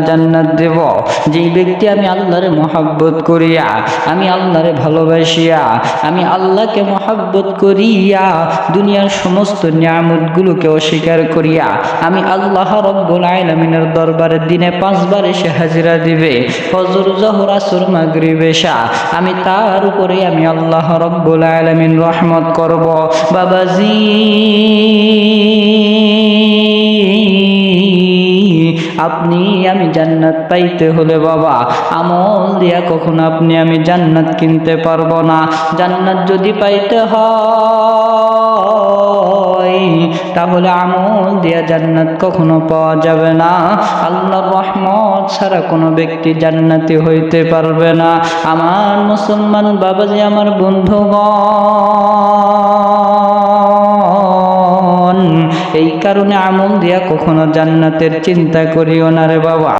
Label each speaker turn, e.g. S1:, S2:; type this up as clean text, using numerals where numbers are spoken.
S1: জান্নাত দেব। যেই ব্যক্তি আমি আল্লাহরে মহব্বত করিয়া, আমি আল্লাহরে ভালোবাসিয়া, আমি আল্লাহকে মহব্বত করিয়া দুনিয়ার সমস্ত নিয়ামতগুলোকে অস্বীকার করিয়া আমি আল্লাহ রব্বুল আলামিনের দরবারে দিনে 5 বার এসে হাজিরা দিবে, ফজর জোহর আসর মাগরিব এশা, আমি তার উপরে আমি আল্লাহ রব্বুল আলামিন রহমত করব। বাবাজি, আপনি আমি জান্নাত পাইতে হলে বাবা আমল দিয়া কখনো আপনি আমি জান্নাত কিনতে পারবো না। জান্নাত যদি পাইতে হয় তাহলে আমল দিয়া জান্নাত কখনো পাওয়া যাবে না। আল্লাহর রহমত ছাড়া কোনো ব্যক্তি জান্নাতি হইতে পারবে না। আমার মুসলমান বাবাজি, আমার বন্ধুগণ, এই কারণে আমল দিয়া কখনো জান্নাতের চিন্তা করিও না রে বাবা।